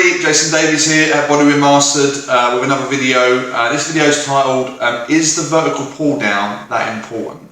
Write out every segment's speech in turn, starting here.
everybody, Jason Davies here at Body Remastered with another video. This video is titled, Is the vertical pull down that important?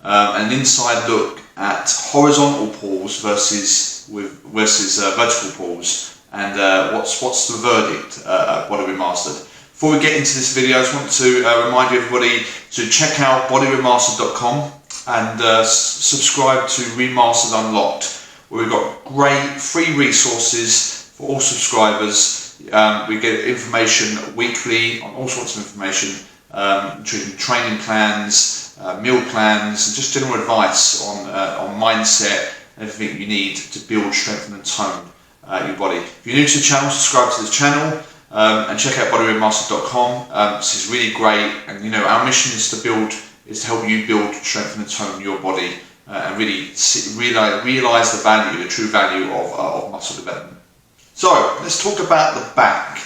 An inside look at horizontal pulls versus vertical pulls, and what's the verdict at Body Remastered. Before we get into this video, I just want to remind you, everybody, to check out bodyremastered.com and subscribe to Remastered Unlocked, where we've got great free resources for all subscribers. We get information weekly on all sorts of information, including training plans, meal plans, and just general advice on mindset and everything you need to build, strengthen and tone your body. If you're new to the channel, subscribe to this channel and check out bodyremastered.com. This is really great, and you know, our mission is to help you build, strengthen and tone your body and really realise the true value of muscle development. So let's talk about the back.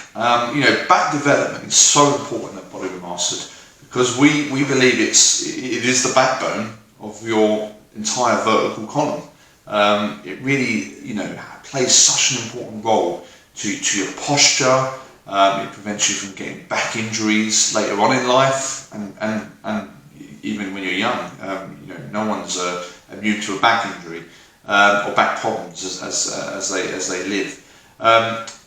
You know, back development is so important at Body Remastered because we believe it is the backbone of your entire vertical column. It really, you know, plays such an important role to your posture. It prevents you from getting back injuries later on in life, and even when you're young. You know, no one's immune to a back injury or back problems as they live.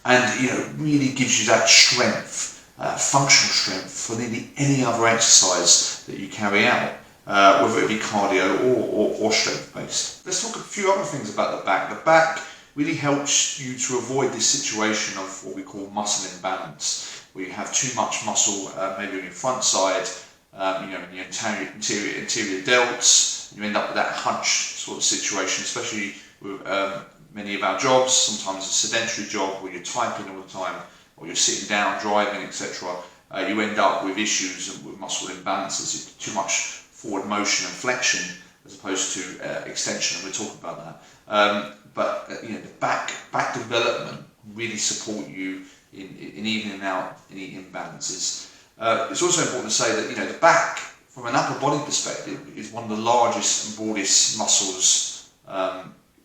And you know, really gives you that strength, functional strength for nearly any other exercise that you carry out, whether it be cardio or strength based. Let's talk a few other things about the back. The back really helps you to avoid this situation of what we call muscle imbalance, where you have too much muscle, maybe on your front side, you know, in your anterior delts. You end up with that hunch sort of situation, especially with many of our jobs. Sometimes a sedentary job where you're typing all the time, or you're sitting down, driving, etc. You end up with issues with muscle imbalances, too much forward motion and flexion as opposed to extension, and we'll talk about that. But you know, the back development really support you in evening out any imbalances. It's also important to say that, you know, the back, from an upper body perspective, is one of the largest and broadest muscles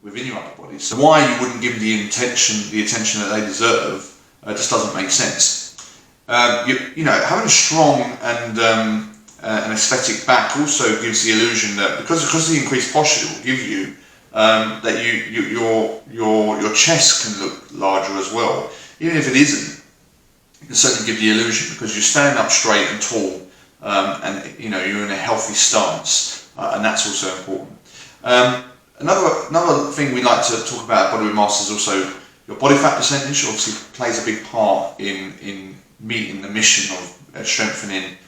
within your upper body. So why you wouldn't give the attention that they deserve just doesn't make sense. You know, having a strong and an aesthetic back also gives the illusion that because of the increased posture it will give you, that your chest can look larger as well. Even if it isn't, it can certainly give the illusion because you're standing up straight and tall, and you know, you're in a healthy stance, and that's also important. Another thing we like to talk about at Body Remastered is also your body fat percentage. Obviously plays a big part in meeting the mission of strengthening,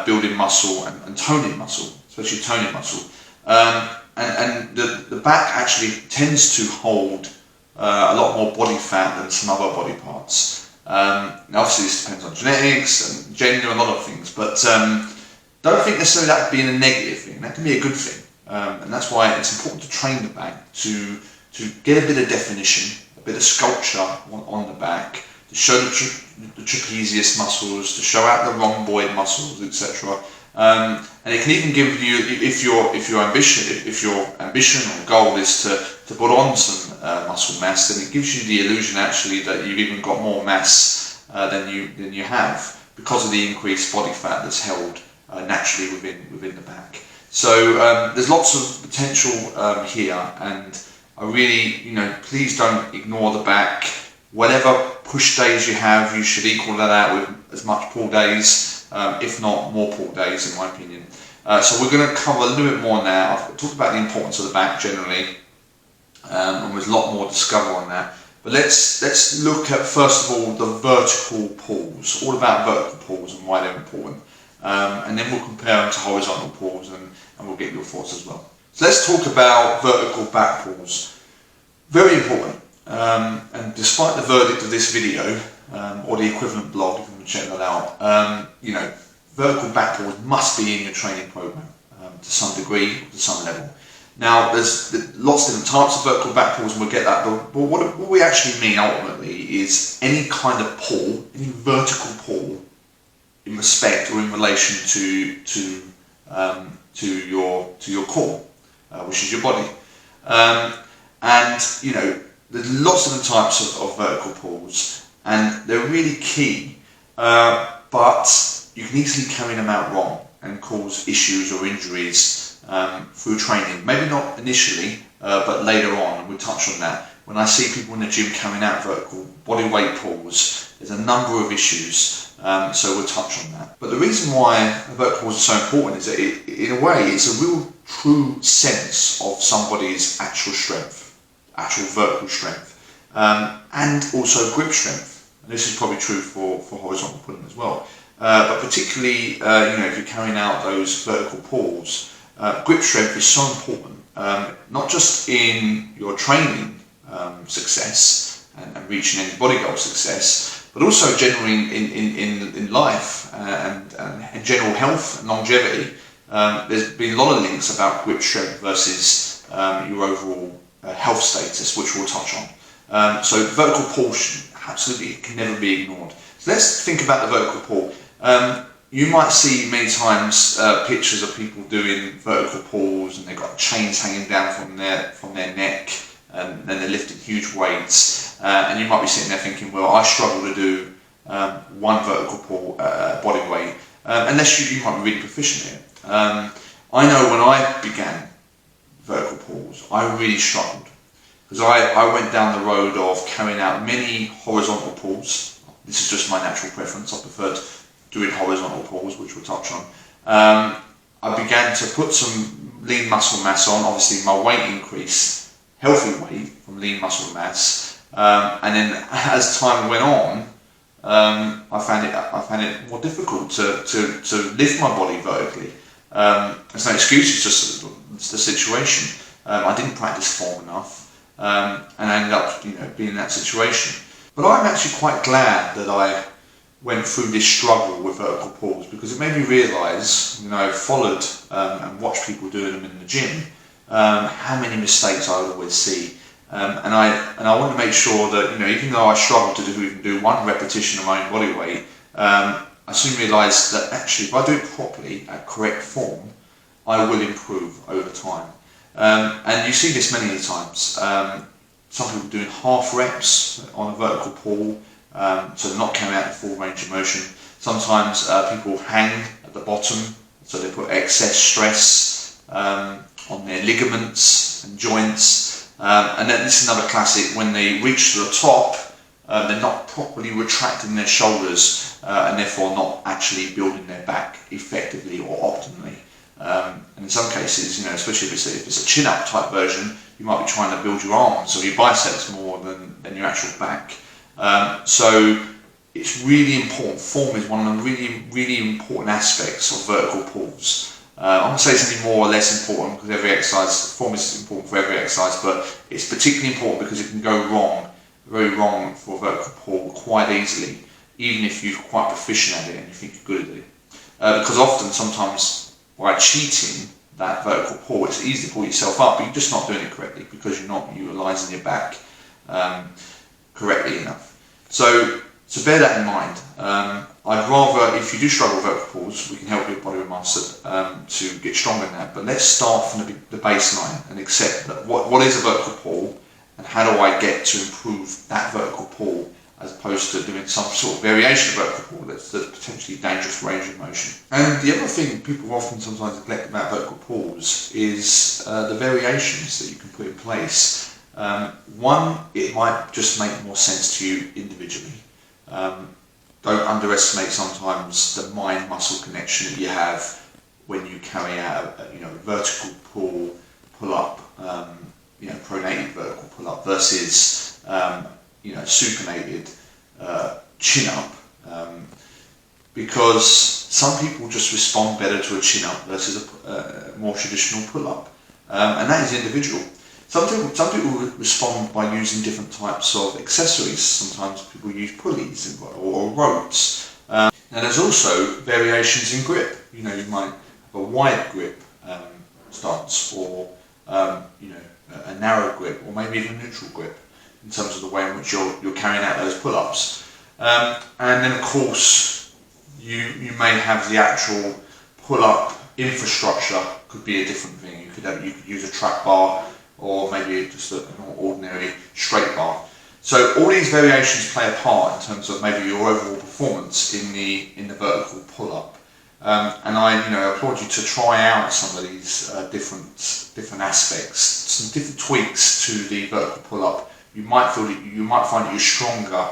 building muscle and toning muscle, especially toning muscle. And the back actually tends to hold a lot more body fat than some other body parts. Now obviously this depends on genetics and gender and a lot of things, but don't think necessarily that being a negative thing. That can be a good thing. And that's why it's important to train the back to get a bit of definition, a bit of sculpture on the back, to show the trapezius muscles, to show out the rhomboid muscles, etc. And it can even give you, if your ambition or goal is to put on some muscle mass, then it gives you the illusion actually that you've even got more mass than you have because of the increased body fat that's held naturally within the back. So there's lots of potential here, and I really, you know, please don't ignore the back. Whatever push days you have, you should equal that out with as much pull days, if not more pull days, in my opinion. So we're going to cover a little bit more now. I've talked about the importance of the back generally, and there's a lot more to discover on that. But let's look at, first of all, the vertical pulls. All about vertical pulls and why they're important. And then we'll compare them to horizontal pulls, and we'll get your thoughts as well. So let's talk about vertical back pulls. Very important. And despite the verdict of this video, or the equivalent blog, if you want to check that out, you know, vertical back pulls must be in your training program to some degree, to some level. Now, there's lots of different types of vertical back pulls, and we'll get that, but what we actually mean ultimately is any kind of pull, any vertical pull in respect or in relation to your core, which is your body. And you know, there's lots of different types of vertical pulls. and they're really key, but you can easily carry them out wrong and cause issues or injuries through training. Maybe not initially, but later on, and we'll touch on that. When I see people in the gym carrying out vertical body weight pulls, there's a number of issues, so we'll touch on that. But the reason why vertical pulls are so important is that in a way, it's a real true sense of somebody's actual strength, actual vertical strength, and also grip strength. And this is probably true for horizontal pulling as well. But particularly, if you're carrying out those vertical pulls, grip strength is so important, not just in your training success and reaching any body goal success, but also generally in life and general health and longevity. There's been a lot of links about grip strength versus your overall health status, which we'll touch on. So vertical pull absolutely can never be ignored. So let's think about the vertical pull. You might see many times pictures of people doing vertical pulls, and they've got chains hanging down from their neck, and then they're lifting huge weights. And you might be sitting there thinking, well, I struggle to do one vertical pull body weight, unless you might be really proficient in it. I know when I began vertical pulls, I really struggled, because I went down the road of carrying out many horizontal pulls. This is just my natural preference. I preferred doing horizontal pulls, which we'll touch on. I began to put some lean muscle mass on. Obviously, my weight increased, healthy weight from lean muscle mass, and then as time went on, I found it more difficult to lift my body vertically. There's no excuse, it's just the situation. I didn't practice form enough, and I ended up being in that situation. But I'm actually quite glad that I went through this struggle with vertical pulls, because it made me realise, I followed and watched people doing them in the gym, how many mistakes I would always see. And I want to make sure that, even though I struggled to even do one repetition of my own body weight, I soon realised that actually if I do it properly at correct form, I will improve over time. And you see this many times. Some people doing half reps on a vertical pull, so they're not carrying out the full range of motion. Sometimes people hang at the bottom, so they put excess stress on their ligaments and joints. And then this is another classic: when they reach the top, they're not properly retracting their shoulders, and therefore not actually building their back effectively or optimally. And in some cases, especially if it's a chin-up type version, you might be trying to build your arms or your biceps more than your actual back. So it's really important. Form is one of the really, really important aspects of vertical pulls. I'm not saying it's any more or less important, because every exercise, form is important for every exercise, but it's particularly important because it can go wrong, very wrong for a vertical pull quite easily, even if you're quite proficient at it and you think you're good at it. Because often, sometimes, by cheating that vertical pull, it's easy to pull yourself up, but you're just not doing it correctly because you're not utilising your back correctly enough. So bear that in mind. I'd rather, if you do struggle with vertical pulls, we can help you at Body Remastered to get stronger in that. But let's start from the baseline and accept that what is a vertical pull, and how do I get to improve that vertical pull, as opposed to doing some sort of variation of vertical pull that's potentially dangerous range of motion. And the other thing people often sometimes neglect about vertical pulls is the variations that you can put in place. One, it might just make more sense to you individually. Don't underestimate sometimes the mind-muscle connection that you have when you carry out a vertical pull-up, pronated vertical pull-up versus supinated chin-up, because some people just respond better to a chin-up versus a more traditional pull-up, and that is individual. Some people respond by using different types of accessories. Sometimes people use pulleys or ropes. Now there's also variations in grip. You might have a wide grip stance, or a narrow grip, or maybe even a neutral grip in terms of the way in which you're carrying out those pull-ups. And then of course you may have the actual pull-up infrastructure could be a different thing. You could use a trap bar, or maybe just an ordinary straight bar. So all these variations play a part in terms of maybe your overall performance in the vertical pull-up. And I applaud you to try out some of these different aspects, some different tweaks to the vertical pull-up. You might find that you're stronger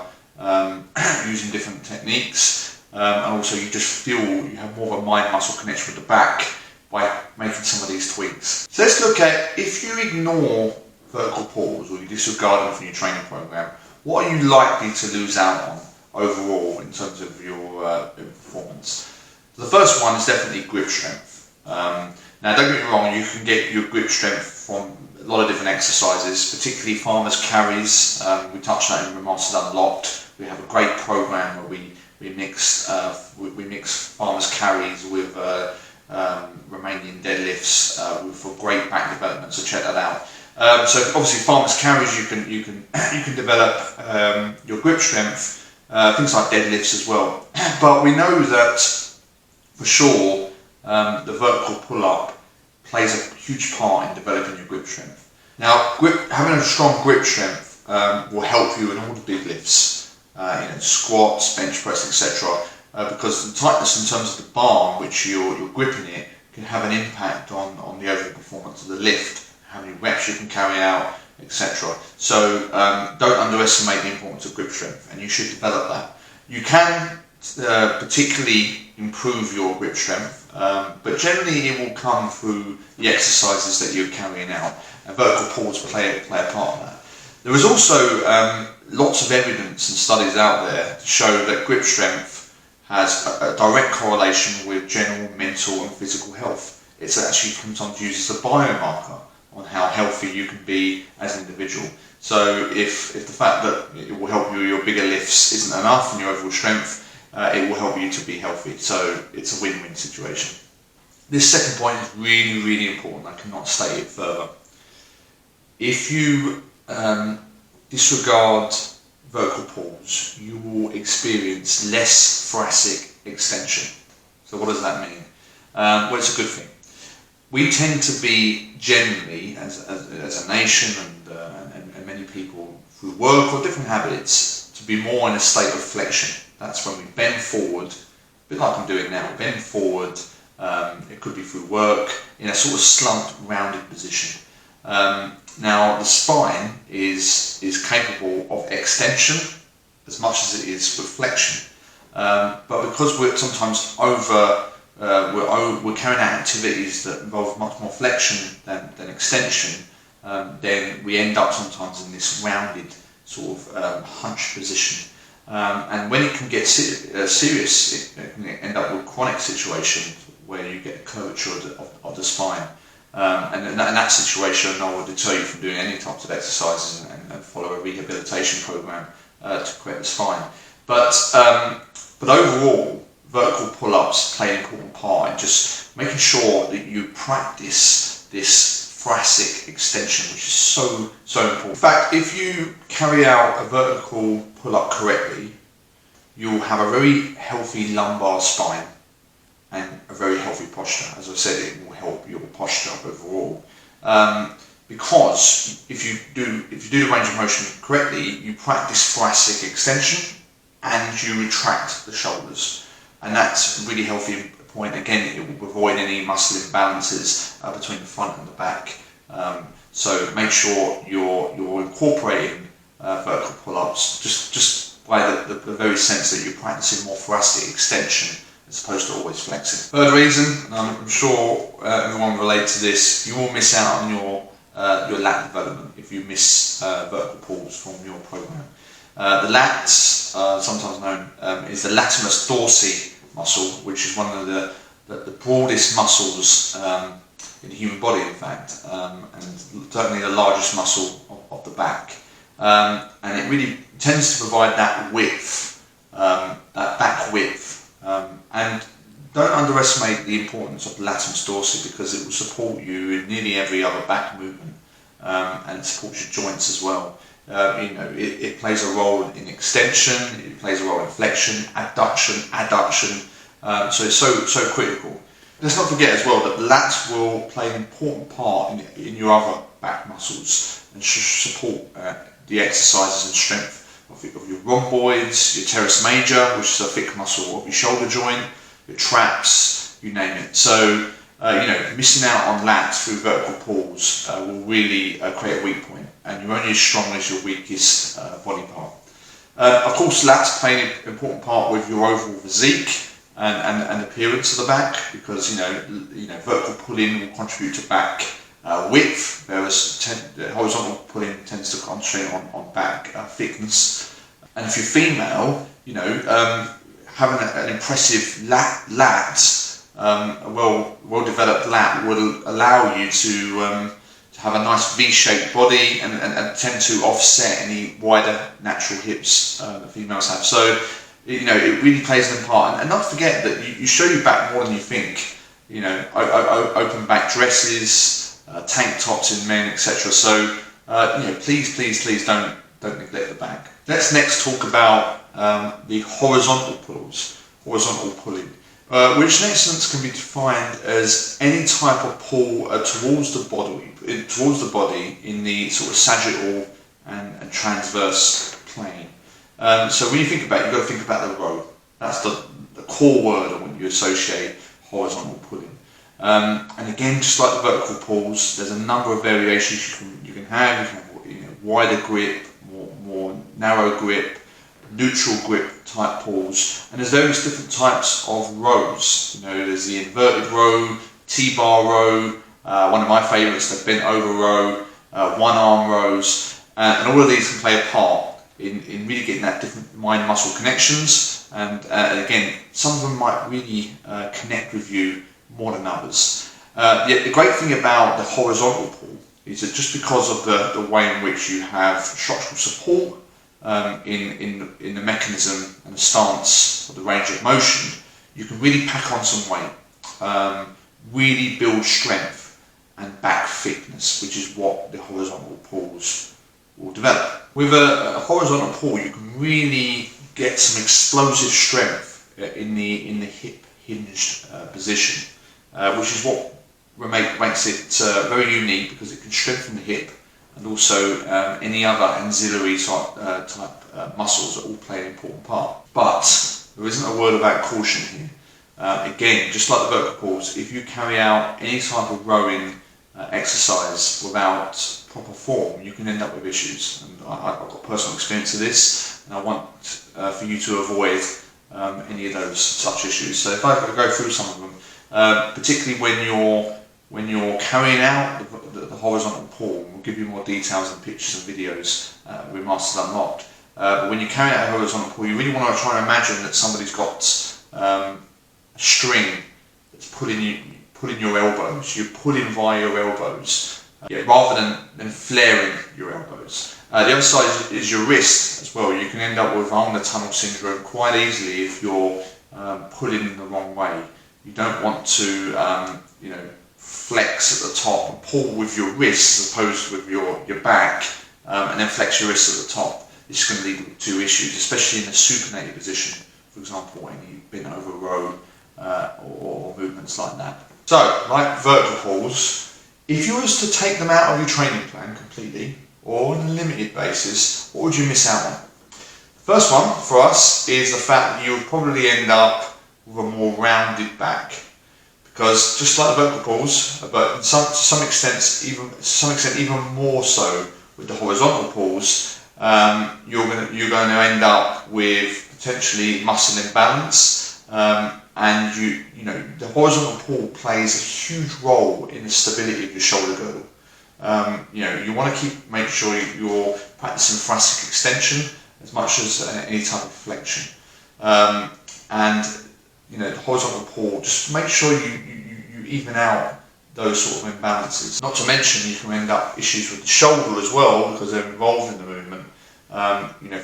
using different techniques, and also you just feel you have more of a mind-muscle connection with the back by making some of these tweaks. So let's look at, if you ignore vertical pulls or you disregard them from your training program, what are you likely to lose out on overall in terms of your performance? The first one is definitely grip strength. Now don't get me wrong, you can get your grip strength from a lot of different exercises, particularly farmers carries. We touched on that in Remastered Unlocked. We have a great program where we mix farmers carries with Romanian deadlifts for great back development. So check that out. So obviously farmers carries, you can develop your grip strength, things like deadlifts as well. But we know that for sure the vertical pull-up plays a huge part in developing your grip strength. Now, having a strong grip strength will help you in all the big lifts, squats, bench press, etc. Because the tightness in terms of the bar in which you're gripping it can have an impact on the overall performance of the lift, how many reps you can carry out, etc. So don't underestimate the importance of grip strength, and you should develop that. You can particularly improve your grip strength, but generally it will come through the exercises that you're carrying out, and vertical pulls play a part of that. There is also lots of evidence and studies out there to show that grip strength has a direct correlation with general mental and physical health. It's actually sometimes used as a biomarker on how healthy you can be as an individual. So if the fact that it will help you with your bigger lifts isn't enough and your overall strength, it will help you to be healthy. So it's a win-win situation. This second point is really, really important. I cannot state it further. If you disregard vertical pulls, you will experience less thoracic extension. So what does that mean? Well, it's a good thing. We tend to be generally, as a nation and many people through work or different habits, to be more in a state of flexion. That's when we bend forward, a bit like I'm doing now, bend forward, it could be through work, in a sort of slumped, rounded position. Now the spine is capable of extension as much as it is with flexion, but because we're sometimes we're carrying out activities that involve much more flexion than extension, then we end up sometimes in this rounded sort of hunched position. And when it can get serious, it can end up with chronic situations where you get a curvature of the spine. And in that situation, I will deter you from doing any types of exercises and follow a rehabilitation program to correct the spine. But overall, vertical pull-ups play an important part in just making sure that you practice this thoracic extension, which is so important. In fact, if you carry out a vertical pull-up correctly, you'll have a very healthy lumbar spine and a very healthy posture. As I said, it will help your posture overall. Because if you do the range of motion correctly, you practice thoracic extension and you retract the shoulders. And that's a really healthy point. Again, it will avoid any muscle imbalances between the front and the back. So make sure you're incorporating vertical pull-ups just by the very sense that you're practicing more thoracic extension as opposed to always flexing. Third reason, and I'm sure everyone will relate to this, you will miss out on your lat development if you miss vertical pulls from your program. The lats, sometimes known, is the latimus dorsi muscle, which is one of the broadest muscles in the human body, in fact, and certainly the largest muscle of the back. And it really tends to provide that width, that back width. And don't underestimate the importance of the latimus dorsi, because it will support you in nearly every other back movement, and it supports your joints as well. It plays a role in extension, it plays a role in flexion, adduction, so it's so critical. Let's not forget as well that the lats will play an important part in your other back muscles and support the exercises and strength of your rhomboids, your teres major, which is a thick muscle of your shoulder joint, your traps, you name it. So, missing out on lats through vertical pulls will really create a weak point, and you're only as strong as your weakest body part. Of course, lats play an important part with your overall physique and appearance of the back, because vertical pulling will contribute to back width, whereas horizontal pulling tends to concentrate on back thickness. And if you're female, having an impressive lat, a well developed lat will allow you to have a nice V-shaped body and tend to offset any wider natural hips that females have. So it really plays an part. And not forget that you show your back more than you think. Open back dresses, tank tops in men, etc. So please don't neglect the back. Let's next talk about the horizontal pulling, which in essence can be defined as any type of pull towards the body in the sort of sagittal and transverse plane. So when you think about it, you've got to think about the row. That's the core word when you associate horizontal pulling. And again, just like the vertical pulls, there's a number of variations you can have. You can have wider grip, more narrow grip, neutral grip type pulls, and there's various different types of rows. There's the inverted row, T-bar row, one of my favourites, the bent over row, one arm rows, and all of these can play a part in really getting that different mind muscle connections, and again, some of them might really connect with you more than others. Yet the great thing about the horizontal pull is that just because of the way in which you have structural support in the mechanism and the stance of the range of motion, you can really pack on some weight, really build strength and back thickness, which is what the horizontal pulls will develop. With a horizontal pull, you can really get some explosive strength in the hip hinged position, which is what makes it very unique, because it can strengthen the hip and also any other ancillary type muscles that all play an important part. But there isn't a word about caution here. Again, just like the vertical pulls, if you carry out any type of rowing exercise without proper form, you can end up with issues. And I've got personal experience of this, and I want for you to avoid any of those such issues. So if I could go through some of them, particularly when you're carrying out the horizontal pull, we'll give you more details and pictures and videos Remastered Unlocked. But when you're carrying out a horizontal pull, you really want to try and imagine that somebody's got a string that's pulling your elbows. You're pulling via your elbows, rather than flaring your elbows. The other side is your wrist as well. You can end up with ulnar tunnel syndrome quite easily if you're pulling in the wrong way. You don't want to flex at the top and pull with your wrist as opposed to with your back, and then flex your wrist at the top. This is going to lead to issues, especially in a supinated position, for example, when you've been over row or movements like that. So, like vertical pulls, if you was to take them out of your training plan completely, or on a limited basis, what would you miss out on? The first one for us is the fact that you would probably end up with a more rounded back, because just like the vertical pulls, but to some extent even more so with the horizontal pulls, you're going to end up with potentially muscle imbalance, and the horizontal pull plays a huge role in the stability of your shoulder girdle. You want to make sure you're practicing thoracic extension as much as any type of flexion, and the horizontal pull, just make sure you even out those sort of imbalances. Not to mention you can end up issues with the shoulder as well, because they're involved in the movement.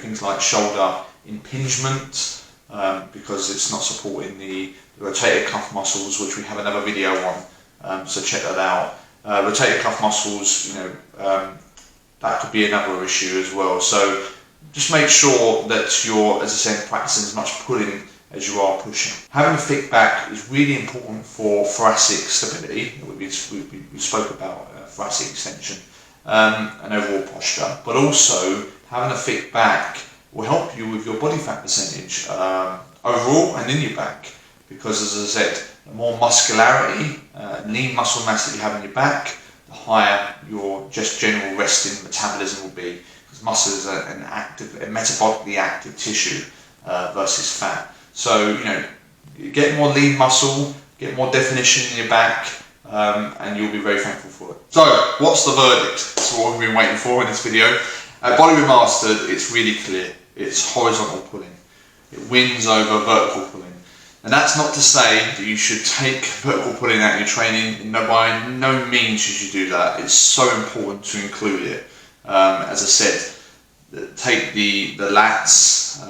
Things like shoulder impingement, because it's not supporting the rotator cuff muscles, which we have another video on, so check that out. Rotator cuff muscles, that could be another issue as well. So just make sure that you're, as I said, practicing as much pulling as you are pushing. Having a thick back is really important for thoracic stability. We spoke about thoracic extension, and overall posture, but also having a thick back will help you with your body fat percentage overall and in your back, because as I said, the more muscularity, lean muscle mass that you have in your back, the higher your just general resting metabolism will be, because muscle is a metabolically active tissue versus fat. So, you know, get more lean muscle, get more definition in your back, and you'll be very thankful for it. So, what's the verdict? That's what we've been waiting for in this video. At Body Remastered, it's really clear. It's horizontal pulling. It wins over vertical pulling. And that's not to say that you should take vertical pulling out of your training. By no means should you do that. It's so important to include it. As I said, take the lats,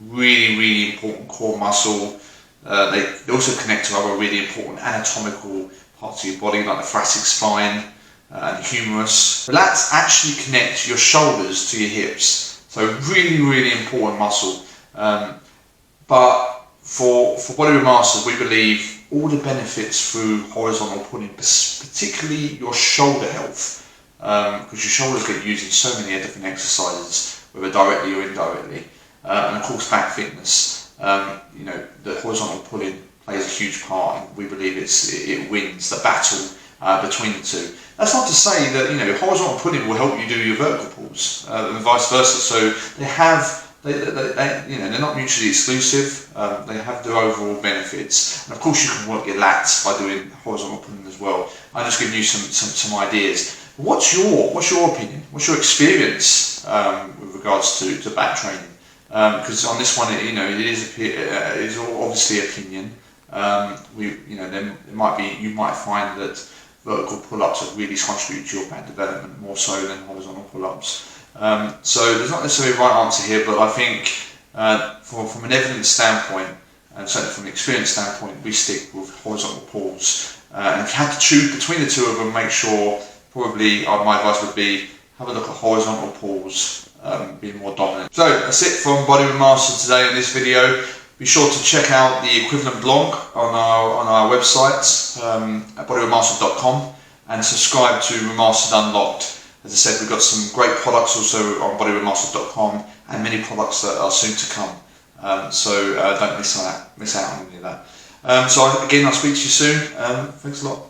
really important core muscle. They also connect to other really important anatomical parts of your body, like the thoracic spine and the humerus. The lats actually connect your shoulders to your hips, so really important muscle. But for Body Remastered, we believe all the benefits through horizontal pulling, particularly your shoulder health, because your shoulders get used in so many different exercises, whether directly or indirectly, and of course back fitness. You know, the horizontal pulling plays a huge part, and we believe it wins the battle between the two. That's not to say that, you know, horizontal pulling will help you do your vertical pulls, and vice versa. So they have, you know, they're not mutually exclusive. They have their overall benefits, and of course you can work your lats by doing horizontal pulling as well. I'm just giving you some ideas. What's your opinion? What's your experience with regards to back training? Because on this one, you know, it is obviously opinion. You know, then you might find that vertical pull-ups have really contributed to your back development more so than horizontal pull-ups. So there's not necessarily a right answer here, but I think from an evidence standpoint, and certainly from an experience standpoint, we stick with horizontal pulls. And if you had to choose between the two of them, make sure, probably my advice would be, have a look at horizontal pulls being more dominant. So that's it from Body Remastered today in this video. Be sure to check out the equivalent blog on our website at bodyremastered.com, and subscribe to Remastered Unlocked. As I said, we've got some great products also on bodyremastered.com, and many products that are soon to come. So don't miss out on any of that. So again, I'll speak to you soon. Thanks a lot.